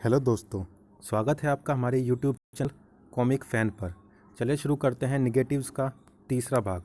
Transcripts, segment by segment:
Hello दोस्तों, स्वागत है आपका हमारे यूट्यूब चैनल कॉमिक फ़ैन पर। चलिए शुरू करते हैं निगेटिव्स का तीसरा भाग।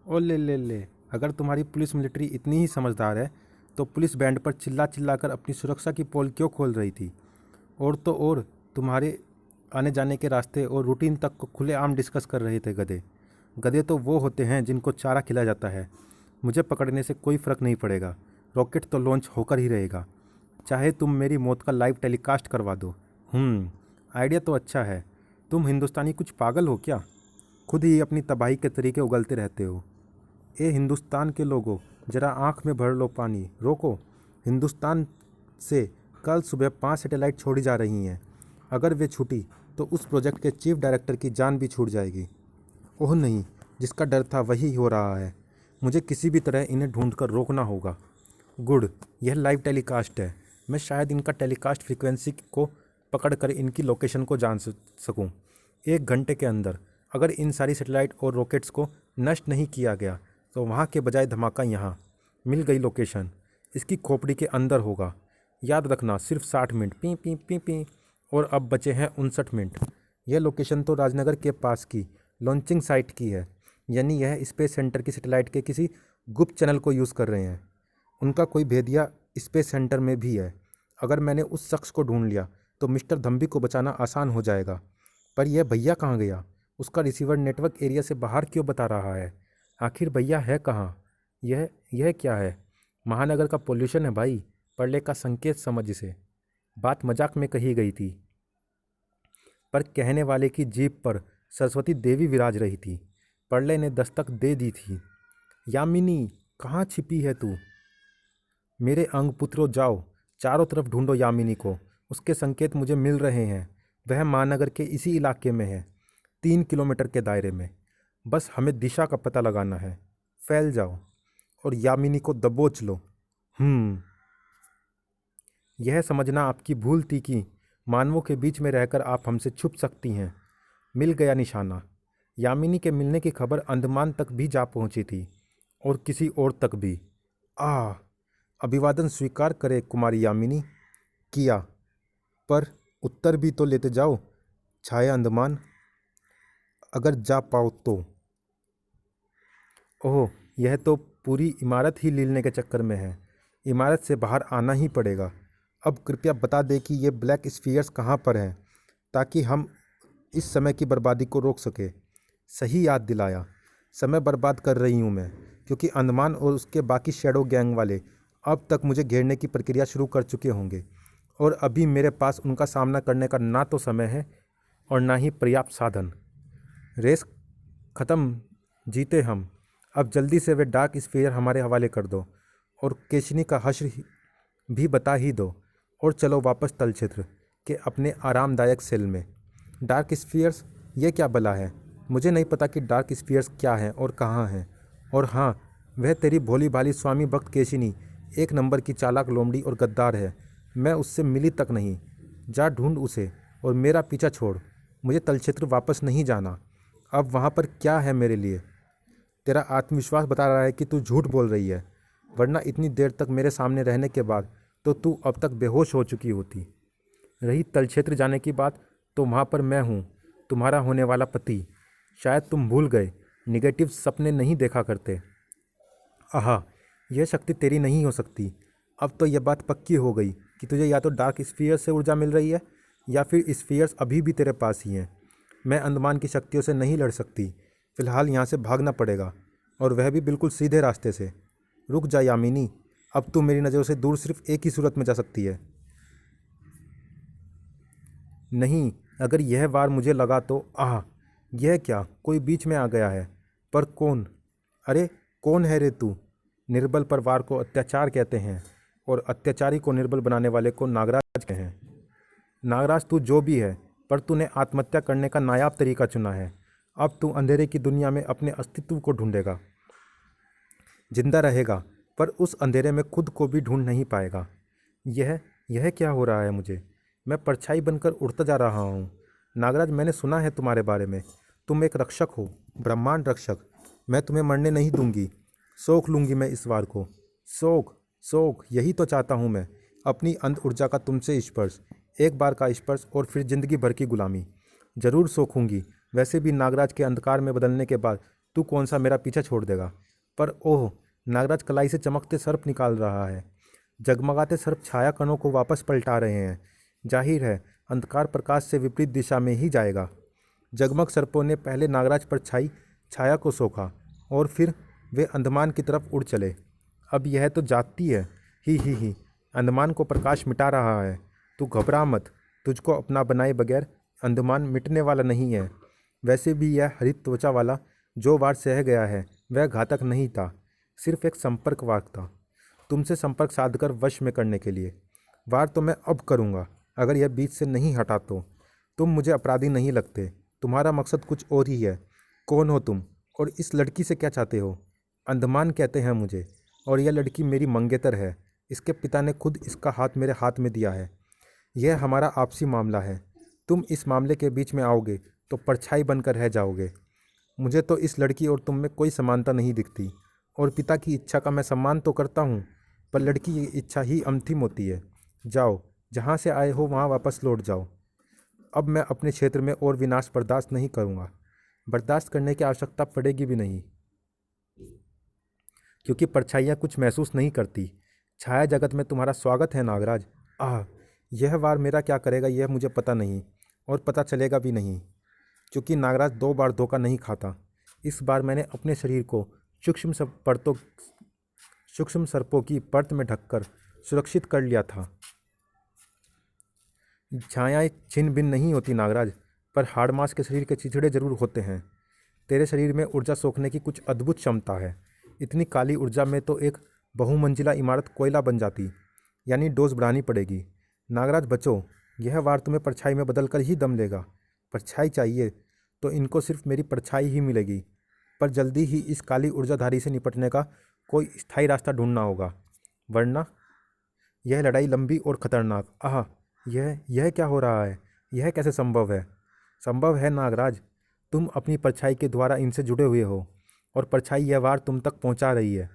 ओ ले, अगर तुम्हारी पुलिस मिलिट्री इतनी ही समझदार है तो पुलिस बैंड पर चिल्ला चिल्ला कर अपनी सुरक्षा की पोल क्यों खोल रही थी। और तो और तुम्हारे आने जाने के रास्ते और रूटीन तक को खुलेआम डिस्कस कर रहे थे। गधे गधे तो वो होते हैं जिनको चारा खिलाया जाता है। मुझे पकड़ने से कोई फ़र्क नहीं पड़ेगा, रॉकेट तो लॉन्च होकर ही रहेगा, चाहे तुम मेरी मौत का लाइव टेलीकास्ट करवा दो। आइडिया तो अच्छा है। तुम हिंदुस्तानी कुछ पागल हो क्या? खुद ही अपनी तबाही के तरीके उगलते रहते हो। ए हिंदुस्तान के लोगों, ज़रा आँख में भर लो पानी, रोको। हिंदुस्तान से कल सुबह 5 सैटेलाइट छोड़ी जा रही हैं। अगर वे छूटी तो उस प्रोजेक्ट के चीफ डायरेक्टर की जान भी छूट जाएगी। ओह नहीं, जिसका डर था वही हो रहा है। मुझे किसी भी तरह इन्हें ढूंढकर रोकना होगा। गुड, यह लाइव टेलीकास्ट है। मैं शायद इनका टेलीकास्ट फ्रीक्वेंसी को पकड़कर इनकी लोकेशन को जान सकूं। 1 घंटे के अंदर अगर इन सारी सैटेलाइट और रॉकेट्स को नष्ट नहीं किया गया तो वहाँ के बजाय धमाका यहाँ। मिल गई लोकेशन, इसकी खोपड़ी के अंदर होगा। याद रखना, सिर्फ 60 minute. P P P P. और अब बचे हैं 59 मिनट। यह लोकेशन तो राजनगर के पास की लॉन्चिंग साइट की है, यानी यह स्पेस सेंटर की सैटेलाइट के किसी गुप्त चैनल को यूज़ कर रहे हैं। उनका कोई भेदिया स्पेस सेंटर में भी है। अगर मैंने उस शख्स को ढूंढ लिया तो मिस्टर धम्बी को बचाना आसान हो जाएगा। पर यह भैया कहाँ गया? उसका रिसीवर नेटवर्क एरिया से बाहर क्यों बता रहा है? आखिर भैया है कहाँ? यह क्या है? महानगर का पोल्यूशन है भाई, प्रलय का संकेत समझ इसे। बात मजाक में कही गई थी, पर कहने वाले की जीभ पर सरस्वती देवी विराज रही थी। प्रलय ने दस्तक दे दी थी। यामिनी, कहाँ छिपी है तू? मेरे अंग पुत्रों, जाओ, चारों तरफ ढूंढो यामिनी को। उसके संकेत मुझे मिल रहे हैं। वह महानगर के इसी इलाके में है, 3 किलोमीटर के दायरे में। बस हमें दिशा का पता लगाना है। फैल जाओ और यामिनी को दबोच लो। यह समझना आपकी भूल थी कि मानवों के बीच में रहकर आप हमसे छुप सकती हैं। मिल गया निशाना। यामिनी के मिलने की खबर अंडमान तक भी जा पहुंची थी और किसी और तक भी। अभिवादन स्वीकार करे कुमारी यामिनी। किया, पर उत्तर भी तो लेते जाओ छाया अंडमान, अगर जा पाओ तो। ओह, यह तो पूरी इमारत ही लीलने के चक्कर में है। इमारत से बाहर आना ही पड़ेगा। अब कृपया बता दे कि ये ब्लैक स्फीयर्स कहाँ पर हैं, ताकि हम इस समय की बर्बादी को रोक सके। सही याद दिलाया। समय बर्बाद कर रही हूँ मैं, क्योंकि अंडमान और उसके बाकी शैडो गैंग वाले अब तक मुझे घेरने की प्रक्रिया शुरू कर चुके होंगे, और अभी मेरे पास उनका सामना करने का ना तो समय है और ना ही पर्याप्त साधन। रेस ख़त्म, जीते हम। अब जल्दी से वे डार्क स्फीयर हमारे हवाले कर दो और केशनी का हश्र भी बता ही दो, और चलो वापस तल क्षेत्र के अपने आरामदायक सेल में। डार्क स्फीयर्स, ये क्या बला है? मुझे नहीं पता कि डार्क स्फीयर्स क्या हैं और कहाँ हैं। और हाँ, वह तेरी भोली भाली स्वामी भक्त केशिनी 1 नंबर की चालाक लोमड़ी और गद्दार है। मैं उससे मिली तक नहीं। जा ढूंढ उसे और मेरा पीछा छोड़। मुझे तल क्षेत्र वापस नहीं जाना। अब वहाँ पर क्या है मेरे लिए? तेरा आत्मविश्वास बता रहा है कि तू झूठ बोल रही है, वरना इतनी देर तक मेरे सामने रहने के बाद तो तू अब तक बेहोश हो चुकी होती। रही तल क्षेत्र जाने की बात, तो वहाँ पर मैं हूँ, तुम्हारा होने वाला पति। शायद तुम भूल गए, निगेटिव सपने नहीं देखा करते। आहा, यह शक्ति तेरी नहीं हो सकती। अब तो यह बात पक्की हो गई कि तुझे या तो डार्क स्फीयर से ऊर्जा मिल रही है, या फिर स्फीयर्स अभी भी तेरे पास ही हैं। मैं अंडमान की शक्तियों से नहीं लड़ सकती। फ़िलहाल यहाँ से भागना पड़ेगा, और वह भी बिल्कुल सीधे रास्ते से। रुक जा यामिनी, अब तू मेरी नज़रों से दूर सिर्फ एक ही सूरत में जा सकती है। नहीं, अगर यह वार मुझे लगा तो। यह क्या, कोई बीच में आ गया है? पर कौन? अरे कौन है रे तू? निर्बल पर वार को अत्याचार कहते हैं, और अत्याचारी को निर्बल बनाने वाले को नागराज कहते हैं। नागराज तू जो भी है, पर तूने आत्महत्या करने का नायाब तरीका चुना है। अब तू अंधेरे की दुनिया में अपने अस्तित्व को ढूंढेगा। जिंदा रहेगा, पर उस अंधेरे में खुद को भी ढूंढ नहीं पाएगा। यह क्या हो रहा है मुझे? मैं परछाई बनकर उड़ता जा रहा हूँ। नागराज, मैंने सुना है तुम्हारे बारे में। तुम एक रक्षक हो, ब्रह्मांड रक्षक। मैं तुम्हें मरने नहीं दूंगी। सोख लूंगी मैं इस वार को। सोख, सोख, यही तो चाहता हूँ मैं। अपनी अंध ऊर्जा का तुमसे स्पर्श, एक बार का स्पर्श और फिर जिंदगी भर की गुलामी। जरूर सोखूंगी। वैसे भी नागराज के अंधकार में बदलने के बाद तू कौन सा मेरा पीछा छोड़ देगा। पर ओह, नागराज कलाई से चमकते सर्प निकाल रहा है। जगमगाते सर्प छाया कणों को वापस पलटा रहे हैं। जाहिर है अंधकार प्रकाश से विपरीत दिशा में ही जाएगा। जगमग सर्पों ने पहले नागराज पर छाई छाया को सोखा और फिर वे अंडमान की तरफ उड़ चले। अब यह तो जाती है। ही अंडमान को प्रकाश मिटा रहा है। तू घबरा मत, तुझको अपना बनाए बगैर अंडमान मिटने वाला नहीं है। वैसे भी यह हरित त्वचा वाला जो वार सह गया है वह घातक नहीं था, सिर्फ एक संपर्क वार था, तुमसे संपर्क साधकर वश में करने के लिए। वार तो मैं अब करूँगा, अगर यह बीच से नहीं हटा तो। तुम मुझे अपराधी नहीं लगते, तुम्हारा मकसद कुछ और ही है। कौन हो तुम और इस लड़की से क्या चाहते हो? अंडमान कहते हैं मुझे, और यह लड़की मेरी मंगेतर है। इसके पिता ने खुद इसका हाथ मेरे हाथ में दिया है। यह हमारा आपसी मामला है। तुम इस मामले के बीच में आओगे तो परछाई बनकर रह जाओगे। मुझे तो इस लड़की और तुम में कोई समानता नहीं दिखती, और पिता की इच्छा का मैं सम्मान तो करता हूँ, पर लड़की की इच्छा ही अंतिम होती है। जाओ, जहाँ से आए हो वहाँ वापस लौट जाओ। अब मैं अपने क्षेत्र में और विनाश बर्दाश्त नहीं करूँगा। बर्दाश्त करने की आवश्यकता पड़ेगी भी नहीं, क्योंकि परछाइयाँ कुछ महसूस नहीं करती। छाया जगत में तुम्हारा स्वागत है नागराज। आह, यह वार मेरा क्या करेगा यह मुझे पता नहीं, और पता चलेगा भी नहीं, क्योंकि नागराज 2 बार धोखा नहीं खाता। इस बार मैंने अपने शरीर को सूक्ष्म सर्पों की परत में ढककर सुरक्षित कर लिया था। छायाएं छिन्न भिन्न नहीं होती नागराज, पर हाड़ मांस के शरीर के चिथड़े जरूर होते हैं। तेरे शरीर में ऊर्जा सोखने की कुछ अद्भुत क्षमता है। इतनी काली ऊर्जा में तो एक बहुमंजिला इमारत कोयला बन जाती, यानी डोज बढ़ानी पड़ेगी। नागराज बचो, यह वार तुम्हें परछाई में बदल कर ही दम लेगा। परछाई चाहिए तो इनको सिर्फ मेरी परछाई ही मिलेगी, पर जल्दी ही इस काली ऊर्जाधारी से निपटने का कोई स्थायी रास्ता ढूंढना होगा, वरना यह लड़ाई लंबी और खतरनाक। आह, यह क्या हो रहा है? यह कैसे संभव है? संभव है नागराज, तुम अपनी परछाई के द्वारा इनसे जुड़े हुए हो, और परछाई यह वार तुम तक पहुंचा रही है।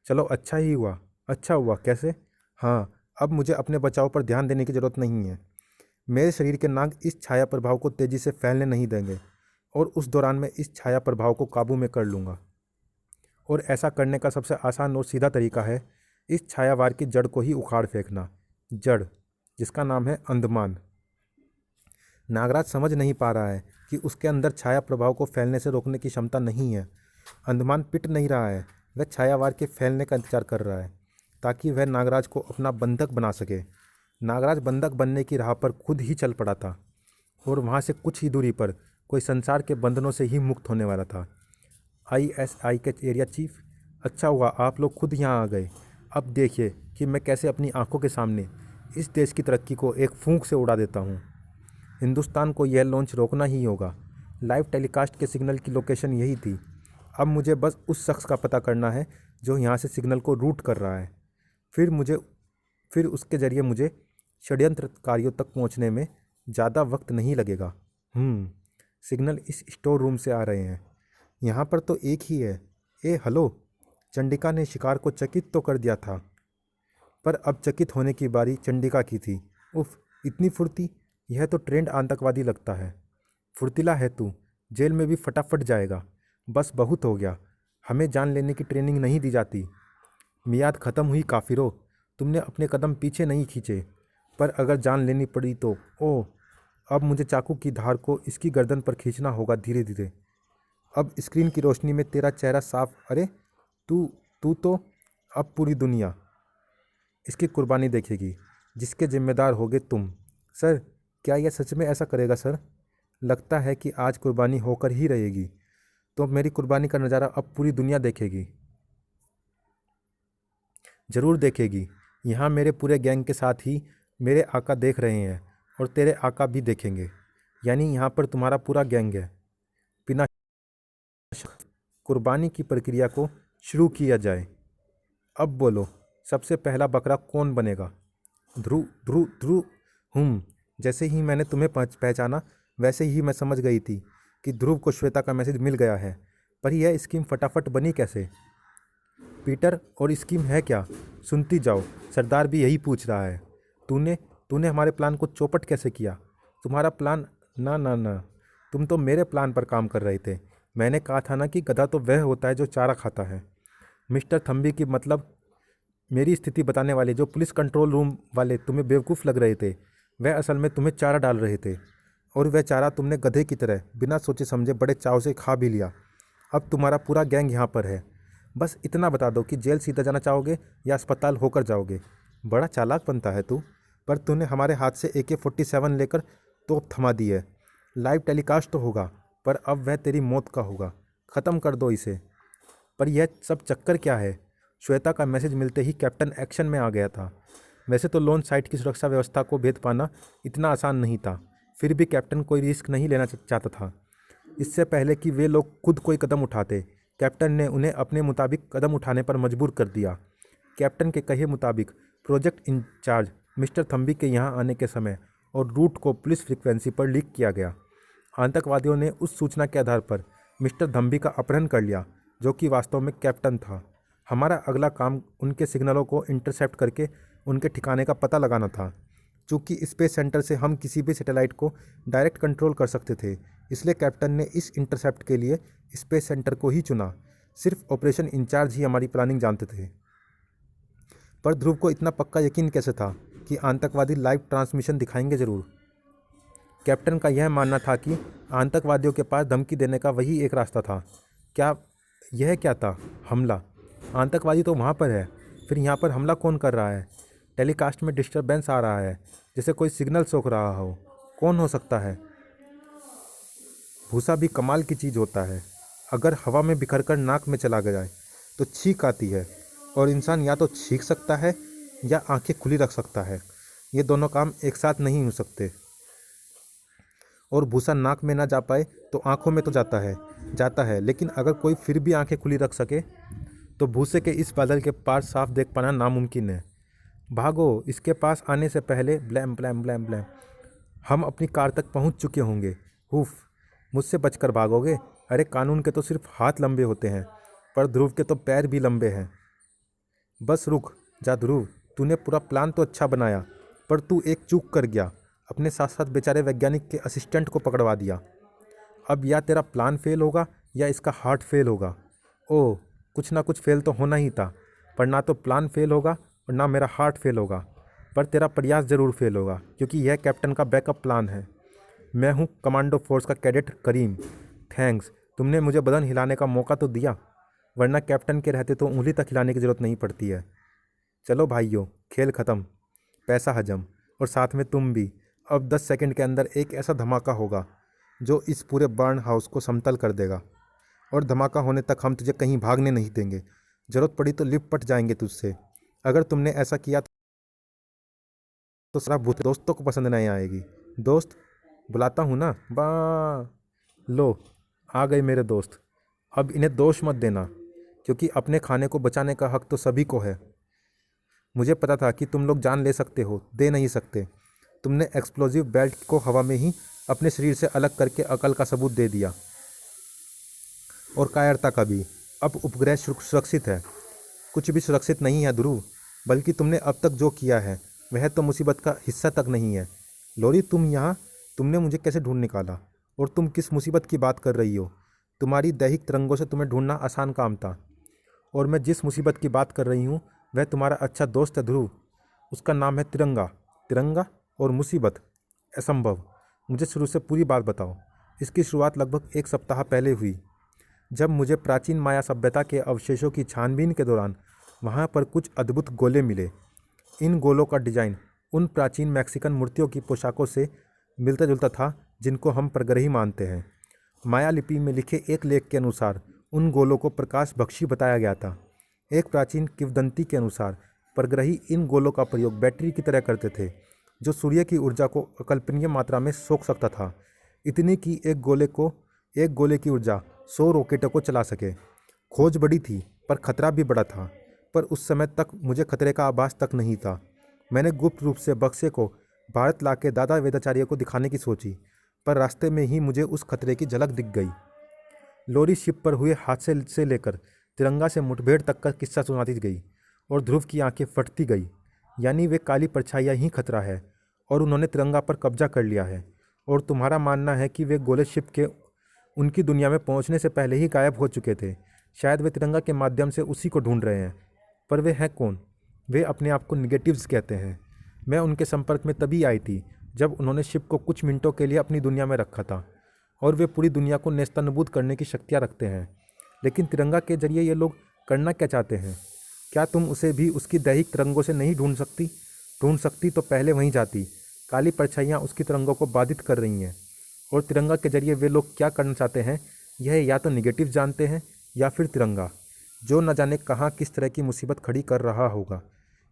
चलो, अच्छा ही हुआ। अच्छा हुआ कैसे? हाँ, अब मुझे अपने बचाव पर ध्यान देने की जरूरत नहीं है। मेरे शरीर के नाग इस छाया प्रभाव को तेजी से फैलने नहीं देंगे, और उस दौरान मैं इस छाया प्रभाव को काबू में कर लूँगा। और ऐसा करने का सबसे आसान और सीधा तरीका है इस छायावार की जड़ को ही उखाड़ फेंकना। जड़, जिसका नाम है अंडमान। नागराज समझ नहीं पा रहा है कि उसके अंदर छाया प्रभाव को फैलने से रोकने की क्षमता नहीं है। अंडमान पिट नहीं रहा है, वह छायावार के फैलने का इंतजार कर रहा है, ताकि वह नागराज को अपना बंधक बना सके। नागराज बंधक बनने की राह पर खुद ही चल पड़ा था, और वहाँ से कुछ ही दूरी पर कोई संसार के बंधनों से ही मुक्त होने वाला था। ISI के एरिया चीफ, अच्छा हुआ आप लोग खुद यहाँ आ गए। अब देखिए कि मैं कैसे अपनी आंखों के सामने इस देश की तरक्की को एक फूंक से उड़ा देता हूँ। हिंदुस्तान को यह लॉन्च रोकना ही होगा। लाइव टेलीकास्ट के सिग्नल की लोकेशन यही थी। अब मुझे बस उस शख्स का पता करना है जो यहाँ से सिग्नल को रूट कर रहा है। फिर उसके ज़रिए मुझे षड्यंत्रकारियों तक पहुँचने में ज़्यादा वक्त नहीं लगेगा। सिग्नल इस स्टोर रूम से आ रहे हैं। यहाँ पर तो एक ही है। हेलो। चंडिका ने शिकार को चकित तो कर दिया था, पर अब चकित होने की बारी चंडिका की थी। उफ, इतनी फुर्ती! यह तो ट्रेंड आतंकवादी लगता है। फुर्तीला है तू, जेल में भी फटाफट जाएगा। बस बहुत हो गया, हमें जान लेने की ट्रेनिंग नहीं दी जाती। मियाद ख़त्म हुई काफिरो, तुमने अपने कदम पीछे नहीं खींचे। पर अगर जान लेनी पड़ी तो ओह, अब मुझे चाकू की धार को इसकी गर्दन पर खींचना होगा धीरे धीरे। अब स्क्रीन की रोशनी में तेरा चेहरा साफ। अरे तू तो अब पूरी दुनिया इसकी कुर्बानी देखेगी, जिसके जिम्मेदार होगे तुम। सर, क्या यह सच में ऐसा करेगा सर? लगता है कि आज कुर्बानी होकर ही रहेगी। तो मेरी कुर्बानी का नज़ारा अब पूरी दुनिया देखेगी। ज़रूर देखेगी। यहाँ मेरे पूरे गैंग के साथ ही मेरे आका देख रहे हैं, और तेरे आका भी देखेंगे। यानी यहाँ पर तुम्हारा पूरा गैंग है। बिना शक, कुर्बानी की प्रक्रिया को शुरू किया जाए। अब बोलो, सबसे पहला बकरा कौन बनेगा? ध्रुव ध्रुव ध्रुव। जैसे ही मैंने तुम्हें पहचाना, वैसे ही मैं समझ गई थी कि ध्रुव को श्वेता का मैसेज मिल गया है। पर यह स्कीम फटाफट बनी कैसे? पीटर, और स्कीम है क्या? सुनती जाओ, सरदार भी यही पूछ रहा है। तूने तूने हमारे प्लान को चौपट कैसे किया? तुम्हारा प्लान? ना ना ना, तुम तो मेरे प्लान पर काम कर रहे थे। मैंने कहा था ना कि गधा तो वह होता है जो चारा खाता है। मिस्टर थम्बी की मतलब मेरी स्थिति बताने वाले जो पुलिस कंट्रोल रूम वाले तुम्हें बेवकूफ़ लग रहे थे, वह असल में तुम्हें चारा डाल रहे थे, और वह चारा तुमने गधे की तरह बिना सोचे समझे बड़े चाव से खा भी लिया। अब तुम्हारा पूरा गैंग यहाँ पर है। बस इतना बता दो कि जेल सीधा जाना चाहोगे या अस्पताल होकर जाओगे। बड़ा चालाक बनता है तू। पर तूने हमारे हाथ से AK-47 लेकर तोप थमा दी है। लाइव टेलीकास्ट तो होगा, पर अब वह तेरी मौत का होगा। ख़त्म कर दो इसे। पर यह सब चक्कर क्या है? श्वेता का मैसेज मिलते ही कैप्टन एक्शन में आ गया था। वैसे तो लोन साइट की सुरक्षा व्यवस्था को भेद पाना इतना आसान नहीं था, फिर भी कैप्टन कोई रिस्क नहीं लेना चाहता था। इससे पहले कि वे लोग खुद कोई कदम उठाते, कैप्टन ने उन्हें अपने मुताबिक कदम उठाने पर मजबूर कर दिया। कैप्टन के कहे मुताबिक प्रोजेक्ट इंचार्ज मिस्टर थम्बी के यहाँ आने के समय और रूट को पुलिस फ्रीक्वेंसी पर लीक किया गया। आतंकवादियों ने उस सूचना के आधार पर मिस्टर थम्बी का अपहरण कर लिया, जो कि वास्तव में कैप्टन था। हमारा अगला काम उनके सिग्नलों को इंटरसेप्ट करके उनके ठिकाने का पता लगाना था। चूँकि स्पेस सेंटर से हम किसी भी सैटेलाइट को डायरेक्ट कंट्रोल कर सकते थे, इसलिए कैप्टन ने इस इंटरसेप्ट के लिए स्पेस सेंटर को ही चुना। सिर्फ ऑपरेशन इंचार्ज ही हमारी प्लानिंग जानते थे। पर ध्रुव को इतना पक्का यकीन कैसे था कि आतंकवादी लाइव ट्रांसमिशन दिखाएंगे ज़रूर? कैप्टन का यह मानना था कि आतंकवादियों के पास धमकी देने का वही एक रास्ता था। क्या यह क्या था? हमला? आतंकवादी तो वहाँ पर है, फिर यहाँ पर हमला कौन कर रहा है? टेलीकास्ट में डिस्टरबेंस आ रहा है, जैसे कोई सिग्नल सोख रहा हो। कौन हो सकता है? भूसा भी कमाल की चीज़ होता है। अगर हवा में बिखर कर नाक में चला जाए तो छींक आती है, और इंसान या तो छींक सकता है या आंखें खुली रख सकता है। ये दोनों काम एक साथ नहीं हो सकते। और भूसा नाक में ना जा पाए तो आंखों में तो जाता है, लेकिन अगर कोई फिर भी आंखें खुली रख सके तो भूसे के इस बादल के पार साफ देख पाना नामुमकिन है। भागो, इसके पास आने से पहले ब्लैम ब्लैम ब्लैम ब्लैम हम अपनी कार तक पहुंच चुके होंगे। हुफ, मुझसे बचकर भागोगे? अरे कानून के तो सिर्फ हाथ लंबे होते हैं, पर ध्रुव के तो पैर भी लंबे हैं। बस रुक जा ध्रुव, तूने पूरा प्लान तो अच्छा बनाया, पर तू एक चूक कर गया। अपने साथ साथ बेचारे वैज्ञानिक के असिस्टेंट को पकड़वा दिया। अब या तेरा प्लान फेल होगा या इसका हार्ट फेल होगा। ओह, कुछ ना कुछ फेल तो होना ही था। पर ना तो प्लान फेल होगा और ना मेरा हार्ट फेल होगा, पर तेरा प्रयास ज़रूर फेल होगा, क्योंकि यह कैप्टन का बैकअप प्लान है। मैं हूँ कमांडो फोर्स का कैडेट करीम। थैंक्स, तुमने मुझे बदन हिलाने का मौका तो दिया, वरना कैप्टन के रहते तो उंगली तक हिलाने की ज़रूरत नहीं पड़ती है। चलो भाइयों, खेल ख़त्म, पैसा हजम, और साथ में तुम भी। अब 10 सेकंड के अंदर एक ऐसा धमाका होगा जो इस पूरे बर्न हाउस को समतल कर देगा, और धमाका होने तक हम तुझे कहीं भागने नहीं देंगे। ज़रूरत पड़ी तो लिपट जाएंगे तुझसे। अगर तुमने ऐसा किया तो सारा भूत दोस्तों को पसंद नहीं आएगी। दोस्त बुलाता हूँ ना, बा लो आ गए मेरे दोस्त। अब इन्हें दोष मत देना, क्योंकि अपने खाने को बचाने का हक तो सभी को है। मुझे पता था कि तुम लोग जान ले सकते हो, दे नहीं सकते। तुमने एक्सप्लोजिव बेल्ट को हवा में ही अपने शरीर से अलग करके अकल का सबूत दे दिया, और कायरता का भी। अब उपग्रह सुरक्षित है। कुछ भी सुरक्षित नहीं है ध्रुव, बल्कि तुमने अब तक जो किया है वह तो मुसीबत का हिस्सा तक नहीं है। लोरी, तुम यहाँ? तुमने मुझे कैसे ढूंढ निकाला? और तुम किस मुसीबत की बात कर रही हो? तुम्हारी दैहिक तरंगों से तुम्हें ढूंढना आसान काम था। और मैं जिस मुसीबत की बात कर रही हूँ वह तुम्हारा अच्छा दोस्त है ध्रुव। उसका नाम है तिरंगा। तिरंगा और मुसीबत? असंभव। मुझे शुरू से पूरी बात बताओ। इसकी शुरुआत लगभग 1 सप्ताह पहले हुई, जब मुझे प्राचीन माया सभ्यता के अवशेषों की छानबीन के दौरान वहाँ पर कुछ अद्भुत गोले मिले। इन गोलों का डिज़ाइन उन प्राचीन मैक्सिकन मूर्तियों की पोशाकों से मिलता जुलता था जिनको हम परग्रही मानते हैं। माया लिपि में लिखे एक लेख के अनुसार उन गोलों को प्रकाश भक्षी बताया गया था। एक प्राचीन किंवदंती के अनुसार परग्रही इन गोलों का प्रयोग बैटरी की तरह करते थे, जो सूर्य की ऊर्जा को अकल्पनीय मात्रा में सोख सकता था। इतनी कि एक गोले की ऊर्जा 100 रॉकेटों को चला सके। खोज बड़ी थी, पर खतरा भी बड़ा था। पर उस समय तक मुझे खतरे का आभास तक नहीं था। मैंने गुप्त रूप से बक्से को भारत लाके दादा वेदाचार्य को दिखाने की सोची, पर रास्ते में ही मुझे उस खतरे की झलक दिख गई। लोरी शिप पर हुए हादसे से लेकर तिरंगा से मुठभेड़ तक का किस्सा सुनाती गई, और ध्रुव की आंखें फटती गई। यानी वे काली परछाइयाँ ही खतरा है, और उन्होंने तिरंगा पर कब्जा कर लिया है। और तुम्हारा मानना है कि वे गोले शिप के उनकी दुनिया में पहुंचने से पहले ही गायब हो चुके थे। शायद वे तिरंगा के माध्यम से उसी को ढूंढ रहे हैं। पर वे हैं कौन? वे अपने आप को निगेटिव्स कहते हैं। मैं उनके संपर्क में तभी आई थी जब उन्होंने शिप को कुछ मिनटों के लिए अपनी दुनिया में रखा था। और वे पूरी दुनिया को नेस्तनाबूद करने की शक्तियाँ रखते हैं। लेकिन तिरंगा के जरिए ये लोग करना क्या चाहते हैं? क्या तुम उसे भी उसकी दैहिक तरंगों से नहीं ढूंढ सकती तो पहले वहीं जाती। काली परछाइयाँ उसकी तरंगों को बाधित कर रही हैं। और तिरंगा के जरिए वे लोग क्या करना चाहते हैं, यह या तो निगेटिव जानते हैं या फिर तिरंगा, जो न जाने कहाँ किस तरह की मुसीबत खड़ी कर रहा होगा।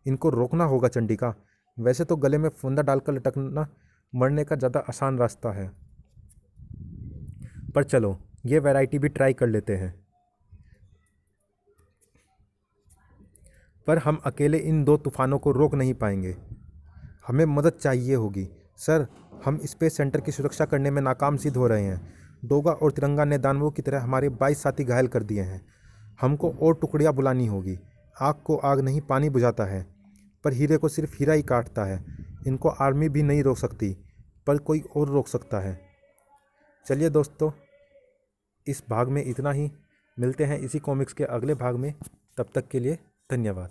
इनको रोकना होगा चंडिका। वैसे तो गले में फंदा डालकर लटकना मरने का ज़्यादा आसान रास्ता है, पर चलो ये वैरायटी भी ट्राई कर लेते हैं। पर हम अकेले इन दो तूफानों को रोक नहीं पाएंगे। हमें मदद चाहिए होगी। सर, हम स्पेस सेंटर की सुरक्षा करने में नाकाम सिद्ध हो रहे हैं। डोगा और तिरंगा ने दानवों की तरह हमारे 22 साथी घायल कर दिए हैं। हमको और टुकड़ियाँ बुलानी होगी। आग को आग नहीं पानी बुझाता है, पर हीरे को सिर्फ हीरा ही काटता है। इनको आर्मी भी नहीं रोक सकती, पर कोई और रोक सकता है। चलिए दोस्तों, इस भाग में इतना ही। मिलते हैं इसी कॉमिक्स के अगले भाग में। तब तक के लिए धन्यवाद।